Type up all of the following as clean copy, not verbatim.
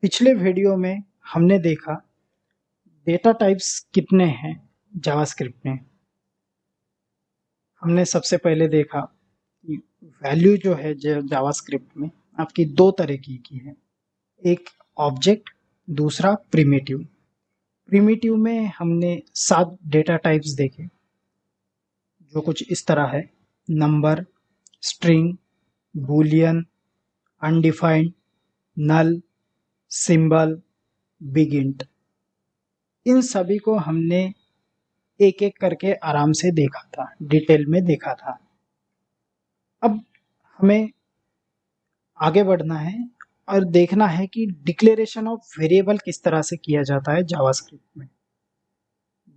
पिछले वीडियो में हमने देखा डेटा टाइप्स कितने हैं जावास्क्रिप्ट में। हमने सबसे पहले देखा कि वैल्यू जो है जावास्क्रिप्ट में आपकी दो तरह की है, एक ऑब्जेक्ट, दूसरा प्रिमिटिव। प्रिमिटिव में हमने 7 डेटा टाइप्स देखे जो कुछ इस तरह है: नंबर, स्ट्रिंग, बूलियन, अनडिफाइंड, नल, सिंबल, बिग इंट। इन सभी को हमने एक एक करके आराम से देखा था, डिटेल में देखा था। अब हमें आगे बढ़ना है और देखना है कि डिक्लेरेशन ऑफ वेरिएबल किस तरह से किया जाता है जावास्क्रिप्ट में।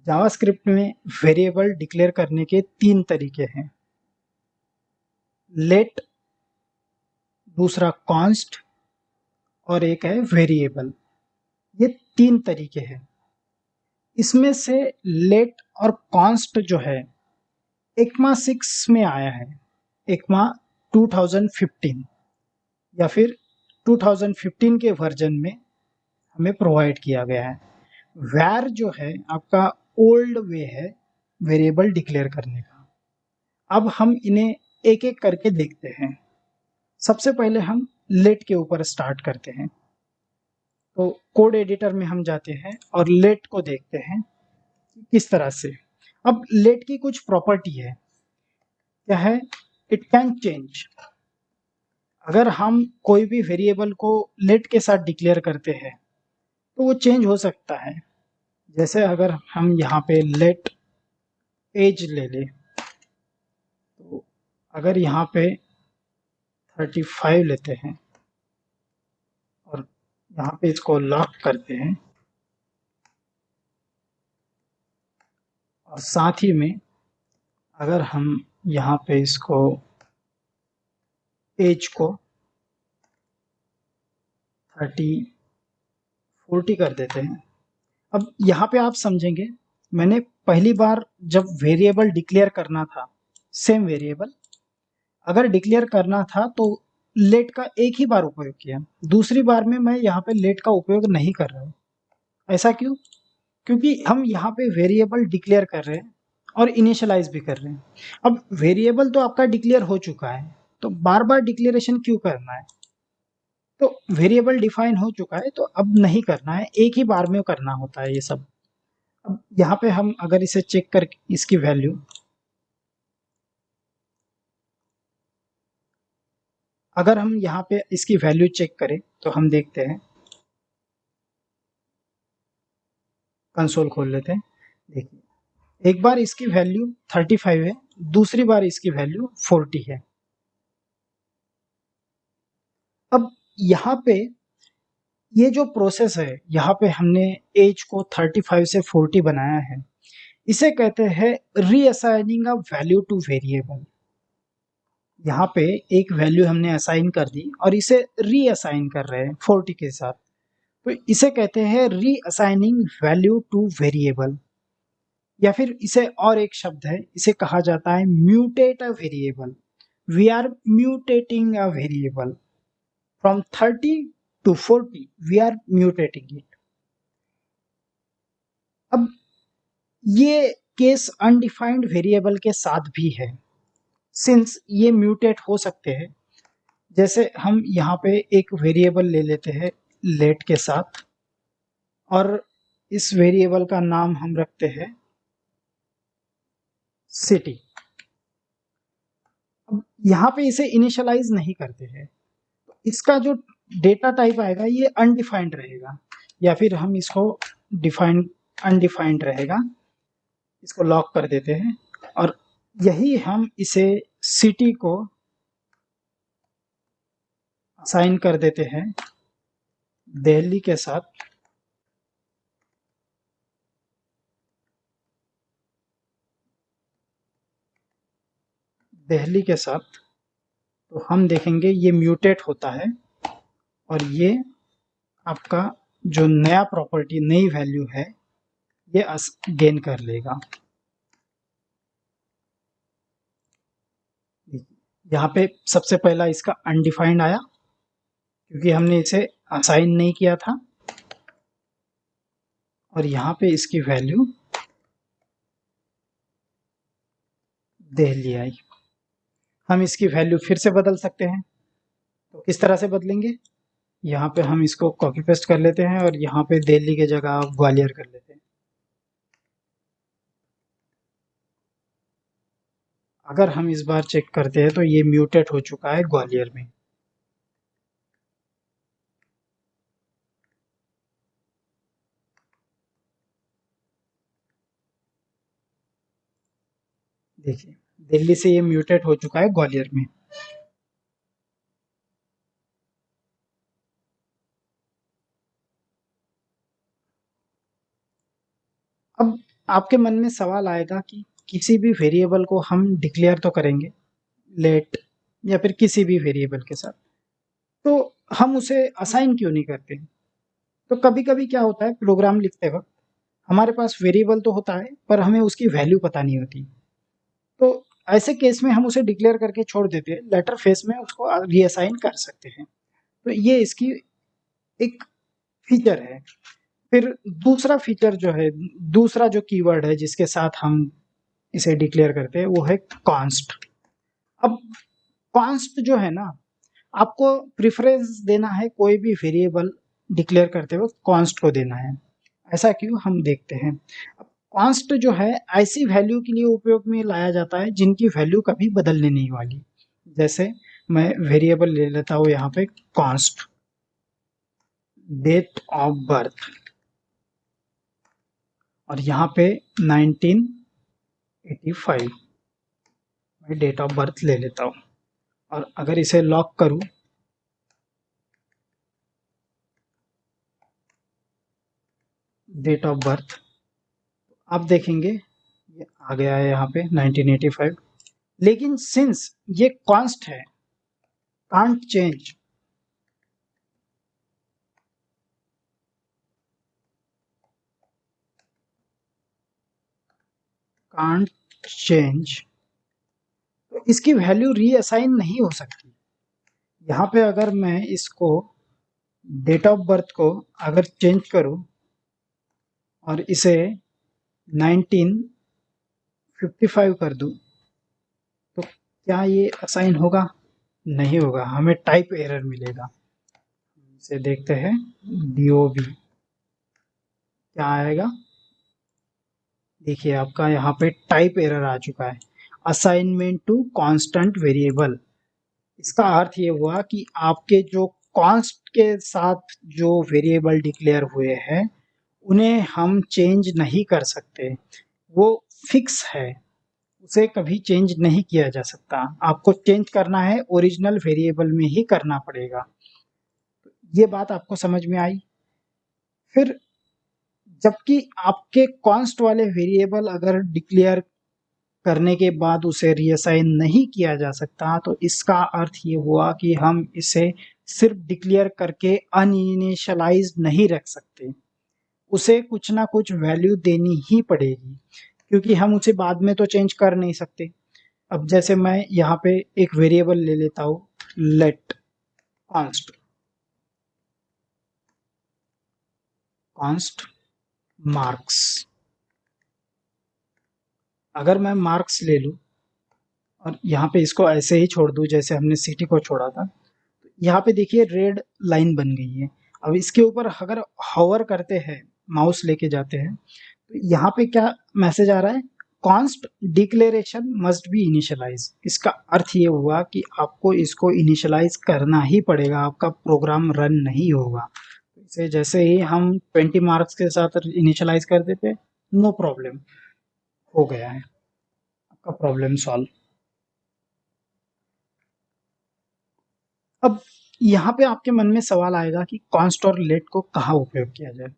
जावास्क्रिप्ट में वेरिएबल डिक्लेयर करने के 3 तरीके हैं: लेट, दूसरा कॉन्स्ट और एक है वेरिएबल। ये 3 तरीके हैं। इसमें से लेट और कॉन्स्ट जो है ECMA 6 में आया है, ECMA 2015 या फिर 2015 के वर्जन में हमें प्रोवाइड किया गया है। वैर जो है आपका ओल्ड वे है वेरिएबल डिक्लेयर करने का। अब हम इन्हें एक एक करके देखते हैं। सबसे पहले हम लेट के ऊपर स्टार्ट करते हैं। तो कोड एडिटर में हम जाते हैं और लेट को देखते हैं किस तरह से। अब लेट की कुछ प्रॉपर्टी है, क्या है? It can change. अगर हम कोई भी वेरिएबल को लेट के साथ डिक्लेयर करते हैं तो वो चेंज हो सकता है। जैसे अगर हम यहाँ पे लेट एज ले लें, तो अगर यहाँ पे 35 लेते हैं और यहाँ पे इसको लॉक करते हैं और साथ ही में अगर हम यहाँ पे इसको एज को 40 कर देते हैं। अब यहाँ पे आप समझेंगे, मैंने पहली बार जब वेरिएबल डिक्लेयर करना था, सेम वेरिएबल अगर डिक्लेयर करना था तो लेट का एक ही बार उपयोग किया। दूसरी बार में मैं यहाँ पे लेट का उपयोग नहीं कर रहा हूँ। ऐसा क्यों? क्योंकि हम यहाँ पे वेरिएबल डिक्लेयर कर रहे हैं और इनिशियलाइज भी कर रहे हैं। अब वेरिएबल तो आपका डिक्लेयर हो चुका है, तो बार बार डिक्लेरेशन क्यों करना है? तो वेरिएबल डिफाइन हो चुका है तो अब नहीं करना है, एक ही बार में करना होता है ये सब। अब यहाँ पे हम अगर इसे चेक कर इसकी वैल्यू, अगर हम यहाँ पे इसकी वैल्यू चेक करें तो हम देखते हैं, कंसोल खोल लेते हैं। देखिए, एक बार इसकी वैल्यू 35 है, दूसरी बार इसकी वैल्यू 40 है। अब यहाँ पे ये जो प्रोसेस है, यहाँ पे हमने एज को 35 से 40 बनाया है, इसे कहते हैं रीअसाइनिंग अ वैल्यू टू वेरिएबल। यहाँ पे एक वैल्यू हमने असाइन कर दी और इसे रीअसाइन कर रहे हैं 40 के साथ, तो इसे कहते हैं रीअसाइनिंग वैल्यू टू वेरिएबल। या फिर इसे और एक शब्द है, इसे कहा जाता है mutate a variable. We are mutating a variable from 30 to 40, we are mutating it. अब ये केस अनडिफाइंड वेरिएबल के साथ भी है, सिंस ये म्यूटेट हो सकते हैं। जैसे हम यहाँ पे एक वेरिएबल ले लेते हैं लेट के साथ और इस वेरिएबल का नाम हम रखते हैं सिटी। अब यहाँ पे इसे इनिशियलाइज नहीं करते हैं, तो इसका जो डेटा टाइप आएगा ये अनडिफाइंड रहेगा, या फिर हम इसको डिफाइंड अनडिफाइंड रहेगा। इसको लॉक कर देते हैं और यही हम इसे सिटी को असाइन कर देते हैं दिल्ली के साथ। दिल्ली के साथ तो हम देखेंगे ये म्यूटेट होता है और ये आपका जो नया प्रॉपर्टी, नई वैल्यू है, ये गेन कर लेगा। यहाँ पे सबसे पहला इसका अनडिफाइंड आया क्योंकि हमने इसे असाइन नहीं किया था और यहाँ पे इसकी वैल्यू दे लिया। हम इसकी वैल्यू फिर से बदल सकते हैं, तो किस तरह से बदलेंगे? यहाँ पे हम इसको कॉपी पेस्ट कर लेते हैं और यहाँ पे दिल्ली की जगह ग्वालियर कर लेते हैं। अगर हम इस बार चेक करते हैं तो ये म्यूटेट हो चुका है ग्वालियर में। देखिए, दिल्ली से ये म्यूटेट हो चुका है ग्वालियर में। अब आपके मन में सवाल आएगा कि किसी भी वेरिएबल को हम डिक्लेयर तो करेंगे लेट या फिर किसी भी वेरिएबल के साथ, तो हम उसे असाइन क्यों नहीं करते? तो कभी-कभी क्या होता है, प्रोग्राम लिखते वक्त हमारे पास वेरिएबल तो होता है पर हमें उसकी वैल्यू पता नहीं होती। तो ऐसे केस में हम उसे डिक्लेयर करके छोड़ देते हैं, लेटर फेस में उसको रीअसाइन कर सकते हैं। तो ये इसकी एक फीचर है। फिर दूसरा फीचर जो है, दूसरा जो कीवर्ड है जिसके साथ हम इसे डिक्लेयर करते हैं वो है कॉन्स्ट। अब कॉन्स्ट जो है ना, आपको प्रेफरेंस देना है कोई भी वेरिएबल डिक्लेयर करते वक्त कॉन्स्ट को देना है। ऐसा क्यों, हम देखते हैं। अब कॉन्स्ट जो है ऐसी वैल्यू के लिए उपयोग में लाया जाता है जिनकी वैल्यू कभी बदलने नहीं वाली। जैसे मैं वेरिएबल ले लेता हूँ यहाँ पे कॉन्स्ट डेट ऑफ बर्थ और यहाँ पे 1985 मैं डेट ऑफ बर्थ ले लेता हूँ और अगर इसे लॉक करूँ डेट ऑफ बर्थ, आप देखेंगे ये आ गया है यहाँ पे 1985। लेकिन सिंस ये कॉन्स्ट है, कांट चेंज, कांट चेंज, तो इसकी वैल्यू रीअसाइन नहीं हो सकती। यहाँ पे अगर मैं इसको डेट ऑफ बर्थ को अगर चेंज करूँ और इसे 1955 कर दूँ तो क्या ये असाइन होगा? नहीं होगा, हमें टाइप एरर मिलेगा। इसे देखते हैं, DOB क्या आएगा? देखिए आपका यहाँ पे टाइप एरर आ चुका है, असाइनमेंट टू कांस्टेंट वेरिएबल। इसका अर्थ ये हुआ कि आपके जो कॉन्स्ट के साथ जो वेरिएबल डिक्लेयर हुए हैं उन्हें हम चेंज नहीं कर सकते, वो फिक्स है, उसे कभी चेंज नहीं किया जा सकता। आपको चेंज करना है ओरिजिनल वेरिएबल में ही करना पड़ेगा। ये बात आपको समझ में आई? फिर जबकि आपके कॉन्स्ट वाले वेरिएबल अगर डिक्लेयर करने के बाद उसे रीअसाइन नहीं किया जा सकता, तो इसका अर्थ ये हुआ कि हम इसे सिर्फ डिक्लेयर करके अनइनिशियलाइज नहीं रख सकते, उसे कुछ ना कुछ वैल्यू देनी ही पड़ेगी, क्योंकि हम उसे बाद में तो चेंज कर नहीं सकते। अब जैसे मैं यहाँ पे एक वेरिएबल ले लेता हूँ लेट कॉन्स्ट, कॉन्स्ट मार्क्स। अगर मैं मार्क्स ले लूँ और यहाँ पे इसको ऐसे ही छोड़ दूँ जैसे हमने सिटी को छोड़ा था, यहाँ पे देखिए रेड लाइन बन गई है। अब इसके ऊपर अगर हॉवर करते हैं, माउस लेके जाते हैं, तो यहाँ पे क्या मैसेज आ रहा है? Const declaration must be initialize. इसका अर्थ ये हुआ कि आपको इसको इनिशियलाइज करना ही पड़ेगा, आपका प्रोग्राम रन नहीं होगा। इसे जैसे ही हम 20 मार्क्स के साथ इनिशियलाइज कर देते, नो प्रॉब्लम, हो गया है आपका प्रॉब्लम सॉल्व। अब यहाँ पे आपके मन में सवाल आएगा कि कॉन्स्ट और लेट को कहाँ उपयोग किया जाए।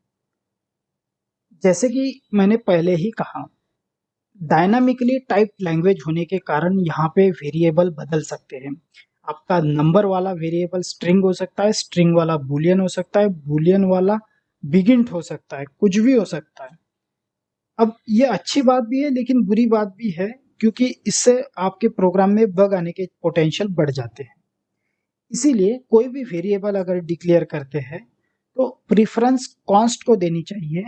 जैसे कि मैंने पहले ही कहा, डायनामिकली टाइप लैंग्वेज होने के कारण यहाँ पे वेरिएबल बदल सकते हैं। आपका नंबर वाला वेरिएबल स्ट्रिंग हो सकता है, स्ट्रिंग वाला बूलियन हो सकता है, बूलियन वाला बिगिंट हो सकता है, कुछ भी हो सकता है। अब ये अच्छी बात भी है लेकिन बुरी बात भी है, क्योंकि इससे आपके प्रोग्राम में बग आने के पोटेंशियल बढ़ जाते हैं। इसीलिए कोई भी वेरिएबल अगर डिक्लेयर करते हैं तो प्रेफरेंस कॉन्स्ट को देनी चाहिए,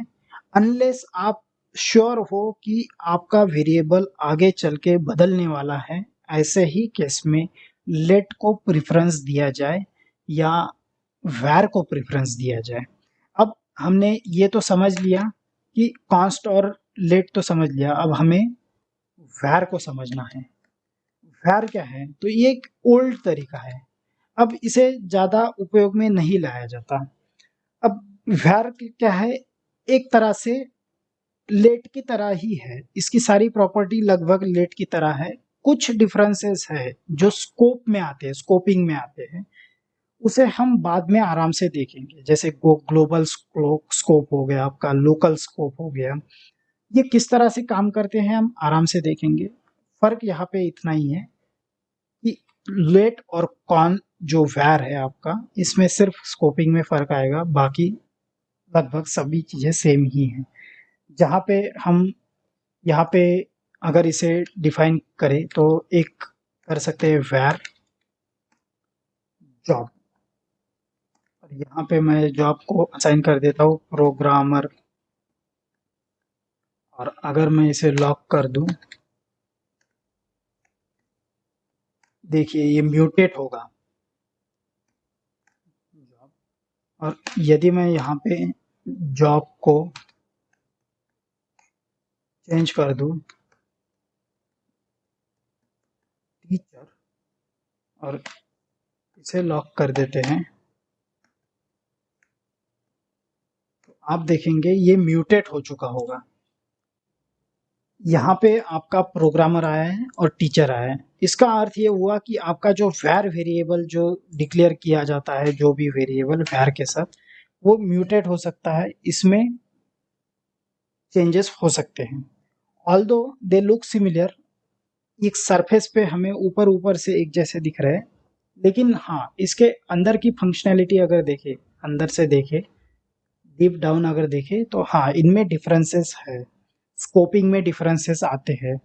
अनलेस आप श्योर हो कि आपका वेरिएबल आगे चल के बदलने वाला है। ऐसे ही केस में लेट को प्रेफरेंस दिया जाए या वैर को प्रेफरेंस दिया जाए। अब हमने ये तो समझ लिया कि कॉन्स्ट और लेट तो समझ लिया, अब हमें वैर को समझना है। वैर क्या है? तो ये एक ओल्ड तरीका है, अब इसे ज़्यादा उपयोग में नहीं लाया जाता। अब वैर क्या है? एक तरह से लेट की तरह ही है, इसकी सारी प्रॉपर्टी लगभग लेट की तरह है। कुछ डिफरेंसेस है जो स्कोप में आते हैं, स्कोपिंग में आते हैं, उसे हम बाद में आराम से देखेंगे। जैसे ग्लोबल स्कोप हो गया, आपका लोकल स्कोप हो गया, ये किस तरह से काम करते हैं हम आराम से देखेंगे। फर्क यहाँ पे इतना ही है कि लेट और कॉन जो वैर है आपका, इसमें सिर्फ स्कोपिंग में फर्क आएगा, बाकी लगभग सभी चीजें सेम ही हैं। जहाँ पे हम यहाँ पे अगर इसे डिफाइन करें तो एक कर सकते हैं वैर जॉब, और यहाँ पे मैं जॉब को असाइन कर देता हूँ प्रोग्रामर, और अगर मैं इसे लॉक कर दूं, देखिए ये म्यूटेट होगा। और यदि मैं यहाँ पे जॉब को चेंज कर दूं टीचर, और इसे लॉक कर देते हैं, तो आप देखेंगे ये म्यूटेट हो चुका होगा। यहाँ पे आपका प्रोग्रामर आया है और टीचर आया है। इसका अर्थ ये हुआ कि आपका जो वैर वेरिएबल जो डिक्लेयर किया जाता है, जो भी वेरिएबल वैर के साथ, वो म्यूटेट हो सकता है, इसमें चेंजेस हो सकते हैं। ऑल्दो दे लुक सिमिलर, एक सरफेस पे हमें ऊपर ऊपर से एक जैसे दिख रहे हैं, लेकिन हाँ, इसके अंदर की फंक्शनैलिटी अगर देखें, अंदर से देखें, डीप डाउन अगर देखें, तो हाँ, इनमें डिफरेंसेस है, स्कोपिंग में डिफरेंसेस आते हैं,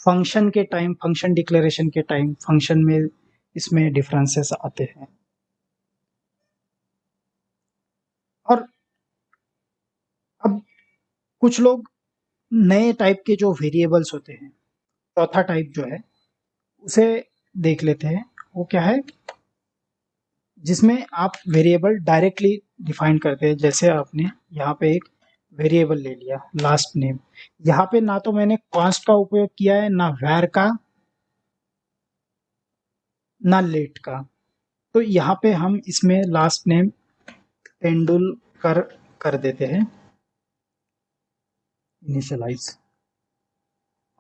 फंक्शन के टाइम, फंक्शन डिक्लेरेशन के टाइम फंक्शन में इसमें डिफरेंसेस आते हैं। और अब कुछ लोग नए टाइप के जो वेरिएबल्स होते हैं, चौथा टाइप जो है उसे देख लेते हैं। वो क्या है? जिसमें आप वेरिएबल डायरेक्टली डिफाइन करते हैं। जैसे आपने यहाँ पे एक वेरिएबल ले लिया लास्ट नेम, यहाँ पे ना तो मैंने कॉन्स्ट का उपयोग किया है, ना वैर का, ना लेट का, तो यहाँ पे हम इसमें लास्ट नेम तेंदुलकर कर देते हैं इनिशियलाइज।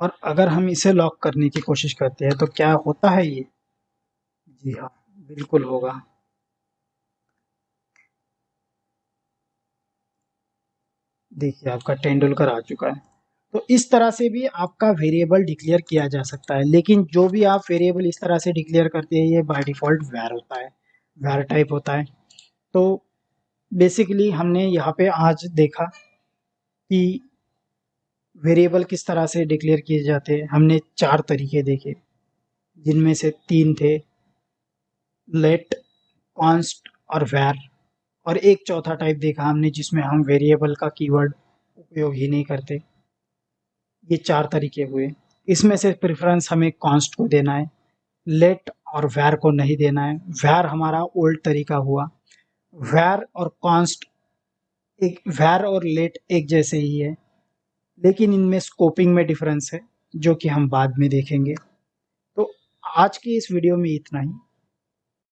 और अगर हम इसे लॉक करने की कोशिश करते हैं तो क्या होता है ये? जी हाँ, बिल्कुल होगा। देखिए आपका तेंदुलकर आ चुका है। तो इस तरह से भी आपका वेरिएबल डिक्लेयर किया जा सकता है, लेकिन जो भी आप वेरिएबल इस तरह से डिक्लेयर करते हैं ये बाय डिफ़ॉल्ट वैर होता है, वैर टाइप होता है। तो बेसिकली हमने यहाँ पे आज देखा कि वेरिएबल किस तरह से डिक्लेयर किए जाते हैं। हमने 4 तरीके देखे, जिनमें से 3 थे लेट, कॉन्स्ट और वैर, और एक चौथा टाइप देखा हमने जिसमें हम वेरिएबल का कीवर्ड उपयोग ही नहीं करते। ये 4 तरीके हुए। इसमें से प्रेफ़रेंस हमें कॉन्स्ट को देना है, लेट और वैर को नहीं देना है। वैर हमारा ओल्ड तरीका हुआ। वैर और कॉन्स्ट एक, वैर और लेट एक जैसे ही है, लेकिन इनमें स्कोपिंग में डिफरेंस है, जो कि हम बाद में देखेंगे। तो आज की इस वीडियो में इतना ही।